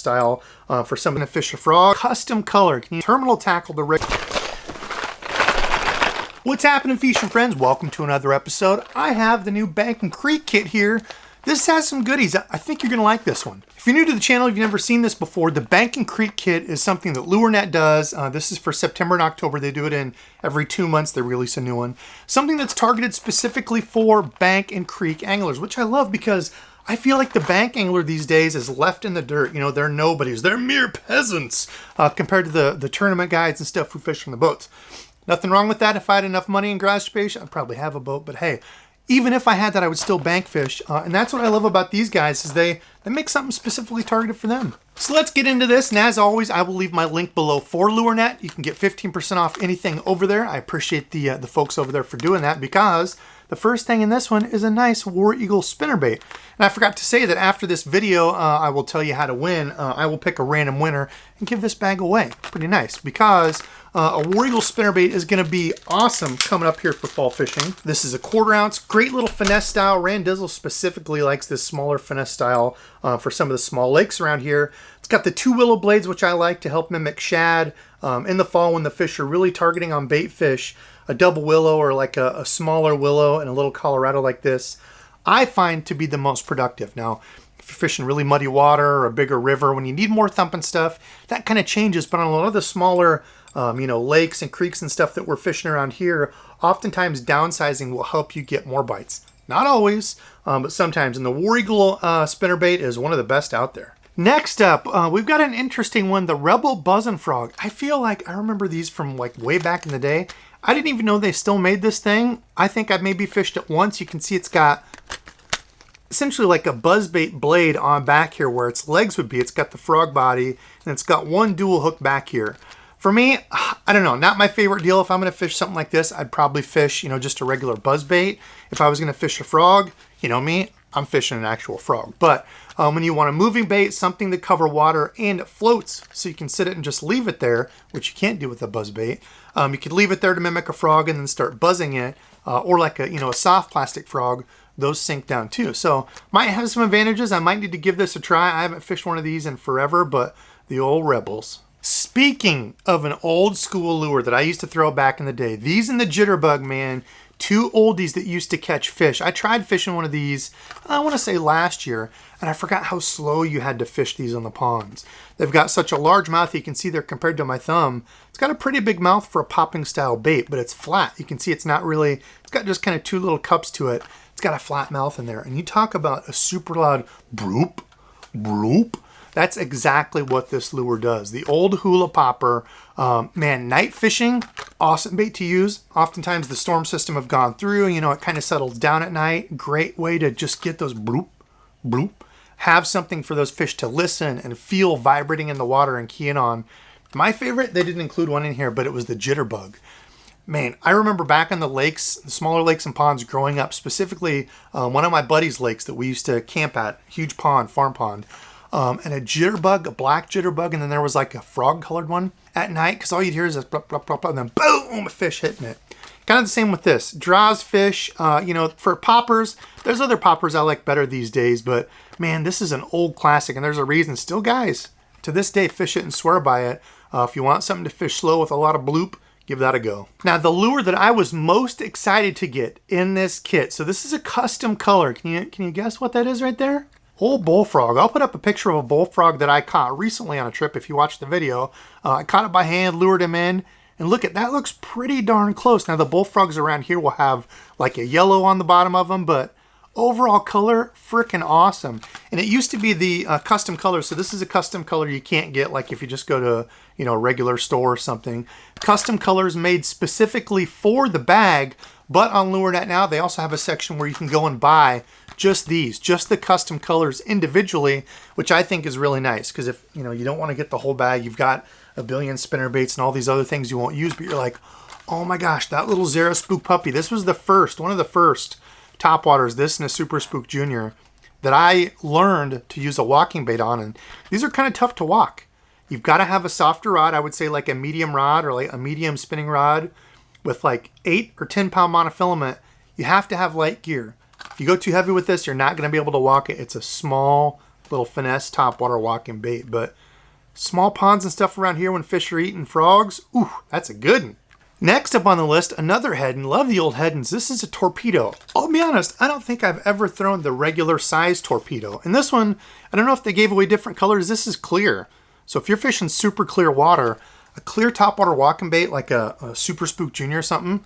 style for someone to fish a frog. Custom color, can you terminal tackle the rig? What's happening, fishing friends? Welcome to another episode. I have the new Bank and Creek kit here. This has some goodies. I think you're gonna like this one. If you're new to the channel, if you've never seen this before, the Bank and Creek kit is something that Lurenet does. This is for September and October. They do it in every 2 months. They release a new one. Something that's targeted specifically for bank and creek anglers, which I love because I feel like the bank angler these days is left in the dirt. You know, they're nobodies. They're mere peasants compared to the tournament guides and stuff who fish from the boats. Nothing wrong with that. If I had enough money and garage space, I'd probably have a boat. But hey, even if I had that, I would still bank fish. And that's what I love about these guys is they make something specifically targeted for them. So let's get into this. And as always, I will leave my link below for Lurenet. You can get 15% off anything over there. I appreciate the folks over there for doing that because the first thing in this one is a nice War Eagle spinnerbait. And I forgot to say that after this video, I will tell you how to win. I will pick a random winner and give this bag away. Pretty nice because a War Eagle spinnerbait is going to be awesome coming up here for fall fishing. This is a 1/4 ounce, great little finesse style. Randizzle specifically likes this smaller finesse style for some of the small lakes around here. It's got the 2 willow blades, which I like to help mimic shad. In the fall when the fish are really targeting on bait fish, a double willow or like a smaller willow and a little Colorado like this, I find to be the most productive. Now, if you're fishing really muddy water or a bigger river, when you need more thumping stuff, that kind of changes. But on a lot of the smaller lakes and creeks and stuff that we're fishing around here, oftentimes downsizing will help you get more bites. Not always, but sometimes. And the War Eagle spinnerbait is one of the best out there. Next up, we've got an interesting one, the Rebel Buzzin' Frog. I feel like I remember these from like way back in the day. I didn't even know they still made this thing. I think I've maybe fished it once. You can see it's got essentially like a buzzbait blade on back here where its legs would be. It's got the frog body and it's got one dual hook back here. For me, I don't know, not my favorite deal. If I'm gonna fish something like this, I'd probably fish, just a regular buzzbait. If I was gonna fish a frog, you know me, I'm fishing an actual frog. But when you want a moving bait, something to cover water and it floats, so you can sit it and just leave it there, which you can't do with a buzzbait. You could leave it there to mimic a frog and then start buzzing it, or like a soft plastic frog. Those sink down too. So might have some advantages. I might need to give this a try. I haven't fished one of these in forever, but the old Rebels. Speaking of an old school lure that I used to throw back in the day, these and the Jitterbug, man, 2 oldies that used to catch fish. I tried fishing one of these, I want to say last year, and I forgot how slow you had to fish these on the ponds. They've got such a large mouth. You can see there compared to my thumb. It's got a pretty big mouth for a popping style bait, but it's flat. You can see it's not really, it's got just kind of 2 little cups to it. It's got a flat mouth in there. And you talk about a super loud broop, broop. That's exactly what this lure does. The old hula popper, man, night fishing, awesome bait to use. Oftentimes the storm system have gone through, it kind of settles down at night. Great way to just get those bloop, bloop. Have something for those fish to listen and feel vibrating in the water and keying on. My favorite, they didn't include one in here, but it was the Jitterbug. Man, I remember back on the lakes, the smaller lakes and ponds growing up, specifically one of my buddy's lakes that we used to camp at, huge pond, farm pond. And a jitterbug, a black jitterbug, and then there was like a frog-colored one at night, because all you'd hear is this blop, blop, blop, and then boom, a fish hitting it. Kind of the same with this. Draws fish, for poppers. There's other poppers I like better these days, but man, this is an old classic, and there's a reason. Still, guys, to this day, fish it and swear by it. If you want something to fish slow with a lot of bloop, give that a go. Now, the lure that I was most excited to get in this kit, so this is a custom color. Can you guess what that is right there? Old bullfrog. I'll put up a picture of a bullfrog that I caught recently on a trip if you watched the video. I caught it by hand, lured him in, and look at that, looks pretty darn close. Now the bullfrogs around here will have like a yellow on the bottom of them, but overall color, freaking awesome. And it used to be the custom color, so this is a custom color you can't get like if you just go to a regular store or something. Custom colors made specifically for the bag, but on Lurenet now they also have a section where you can go and buy just these, just the custom colors individually, which I think is really nice because if you don't want to get the whole bag, you've got a billion spinner baits and all these other things you won't use, but you're like, oh my gosh, that little Zara Spook puppy, this was one of the first Topwaters, this and a Super Spook Junior, that I learned to use a walking bait on, and these are kind of tough to walk. You've got to have a softer rod, I would say like a medium rod or like a medium spinning rod with like 8 or 10 pound monofilament. You have to have light gear. If you go too heavy with this, you're not going to be able to walk it. It's a small little finesse topwater walking bait. But small ponds and stuff around here when fish are eating frogs, ooh, that's a good one. Next up on the list, another Heddon. Love the old Heddons. This is a torpedo. I'll be honest, I don't think I've ever thrown the regular size torpedo. And this one, I don't know if they gave away different colors. This is clear. So if you're fishing super clear water, a clear topwater walking bait like a Super Spook Junior or something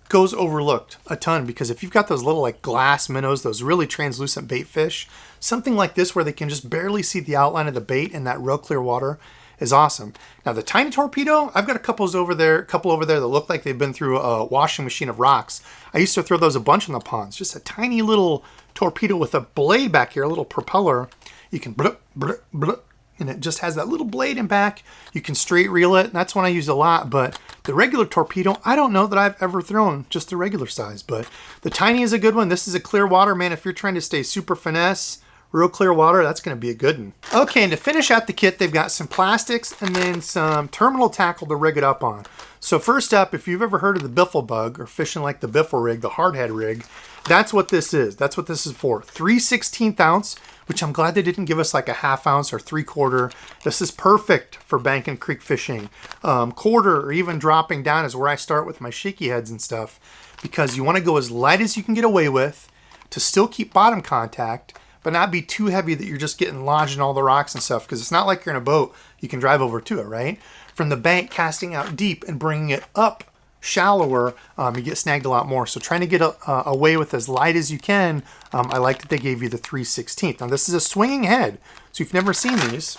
goes overlooked a ton, because if you've got those little like glass minnows, those really translucent bait fish, something like this where they can just barely see the outline of the bait in that real clear water is awesome. Now the tiny torpedo, I've got a couple over there that look like they've been through a washing machine of rocks. I used to throw those a bunch in the ponds. Just a tiny little torpedo with a blade back here, a little propeller. You can blup, blup, blup, and it just has that little blade in back. You can straight reel it. That's one I use a lot, but the regular torpedo, I don't know that I've ever thrown just the regular size, but the tiny is a good one. This is a clear water, man. If you're trying to stay super finesse, real clear water, that's going to be a good one. Okay, and to finish out the kit, they've got some plastics and then some terminal tackle to rig it up on. So first up, if you've ever heard of the biffle bug or fishing like the biffle rig, the hardhead rig, that's what this is. That's what this is for. 3/16 ounce, which I'm glad they didn't give us like a 1/2 ounce or 3/4. This is perfect for bank and creek fishing. Quarter or even dropping down is where I start with my shaky heads and stuff, because you want to go as light as you can get away with to still keep bottom contact, but not be too heavy that you're just getting lodged in all the rocks and stuff, because it's not like you're in a boat. You can drive over to it, right? From the bank, casting out deep and bringing it up shallower, you get snagged a lot more. So trying to get away with as light as you can, I like that they gave you the 3/16. Now this is a swinging head, so if you've never seen these,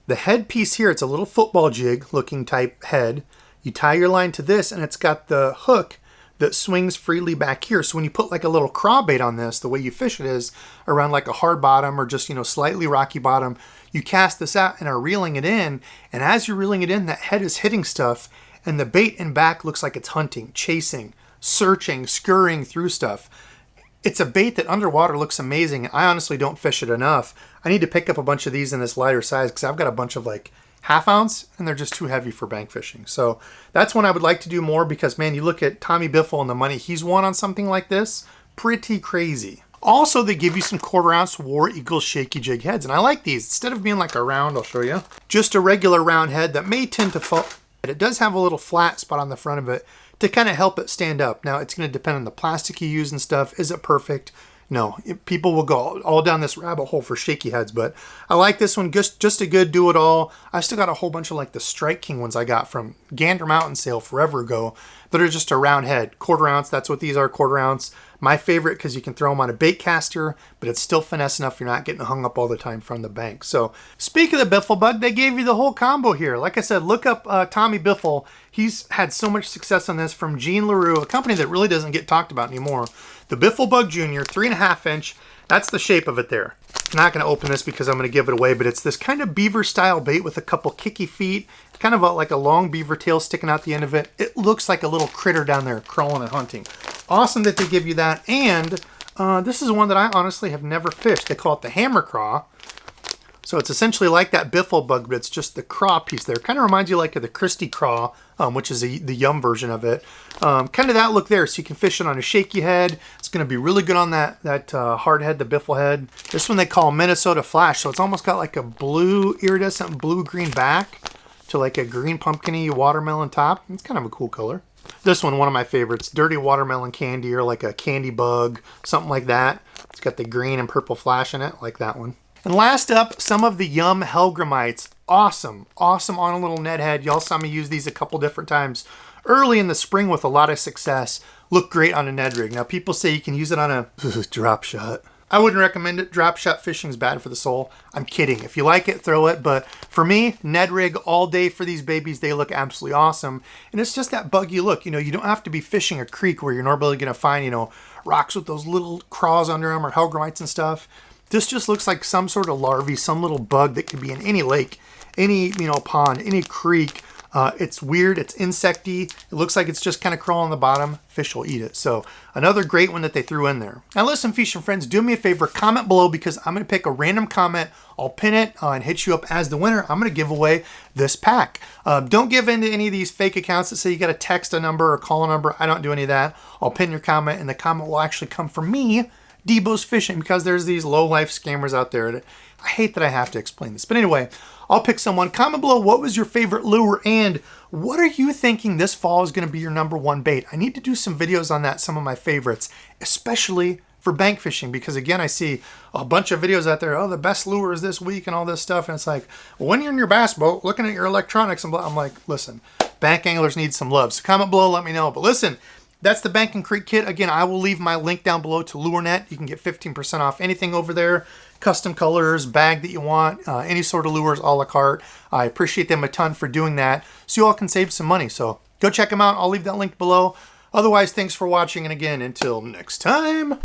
the head piece here, it's a little football jig looking type head. You tie your line to this and it's got the hook that swings freely back here. So when you put like a little crawbait on this, the way you fish it is around like a hard bottom or just, slightly rocky bottom, you cast this out and are reeling it in. And as you're reeling it in, that head is hitting stuff and the bait in back looks like it's hunting, chasing, searching, scurrying through stuff. It's a bait that underwater looks amazing. I honestly don't fish it enough. I need to pick up a bunch of these in this lighter size because I've got a bunch of like 1/2 ounce and they're just too heavy for bank fishing. So that's one I would like to do more, because man, you look at Tommy Biffle and the money he's won on something like this, pretty crazy. Also, they give you some 1/4 ounce War Eagle shaky jig heads, and I like these. Instead of being like a round, I'll show you, just a regular round head that may tend to fall. It does have a little flat spot on the front of it to kind of help it stand up. Now, it's going to depend on the plastic you use and stuff. Is it perfect? No. People will go all down this rabbit hole for shaky heads, but I like this one. Just a good do-it-all. I've still got a whole bunch of like the Strike King ones I got from Gander Mountain sale forever ago that are just a round head. 1/4 ounce, that's what these are, 1/4 ounce. My favorite because you can throw them on a Baitcaster, but it's still finesse enough you're not getting hung up all the time from the bank. So speaking of the Biffle Bug, they gave you the whole combo here. Like I said, look up Tommy Biffle. He's had so much success on this from Gene LaRue, a company that really doesn't get talked about anymore. The Biffle Bug Junior, 3.5 inch. That's the shape of it there. I'm not going to open this because I'm going to give it away, but it's this kind of beaver style bait with a couple kicky feet, kind of like a long beaver tail sticking out the end of it. It looks like a little critter down there crawling and hunting. Awesome that they give you that. And this is one that I honestly have never fished. They call it the hammer craw. So it's essentially like that Biffle Bug, but it's just the craw piece there. Kind of reminds you like of the Christie craw, which is the yum version of it. Kind of that look there. So you can fish it on a shaky head. It's going to be really good on that hard head, the Biffle head. This one they call Minnesota Flash. So it's almost got like a blue, iridescent blue-green back to like a green pumpkin-y watermelon top. It's kind of a cool color. This one of my favorites, Dirty Watermelon Candy, or like a candy bug, something like that. It's got the green and purple flash in it, like that one. And last up, some of the Yum Helgramites. Awesome, awesome on a little Ned head. Y'all saw me use these a couple different times early in the spring with a lot of success. Look great on a Ned rig. Now people say you can use it on a drop shot. I wouldn't recommend it. Drop shot fishing is bad for the soul. I'm kidding. If you like it, throw it. But for me, Ned rig all day for these babies. They look absolutely awesome. And it's just that buggy look. You don't have to be fishing a creek where you're normally going to find, rocks with those little craws under them or Helgramites and stuff. This just looks like some sort of larvae, some little bug that could be in any lake, any pond, any creek. It's weird. It's insecty. It looks like it's just kind of crawling on the bottom. Fish will eat it. So another great one that they threw in there. Now listen, fishing friends, do me a favor. Comment below because I'm going to pick a random comment. I'll pin it and hit you up as the winner. I'm going to give away this pack. Don't give in to any of these fake accounts that say you got to text a number or call a number. I don't do any of that. I'll pin your comment and the comment will actually come from me Debos Fishing, because there's these low-life scammers out there. I hate that I have to explain this. But anyway, I'll pick someone. Comment below what was your favorite lure and what are you thinking this fall is going to be your #1 bait? I need to do some videos on that, some of my favorites, especially for bank fishing, because again, I see a bunch of videos out there, oh, the best lures this week and all this stuff. And it's like, well, when you're in your bass boat looking at your electronics, and I'm like, listen, bank anglers need some love. So comment below, let me know. But listen, that's the Bank and Creek kit. Again, I will leave my link down below to Lurenet. You can get 15% off anything over there. Custom colors, bag that you want, any sort of lures, a la carte. I appreciate them a ton for doing that, so you all can save some money. So go check them out. I'll leave that link below. Otherwise, thanks for watching, and again, until next time.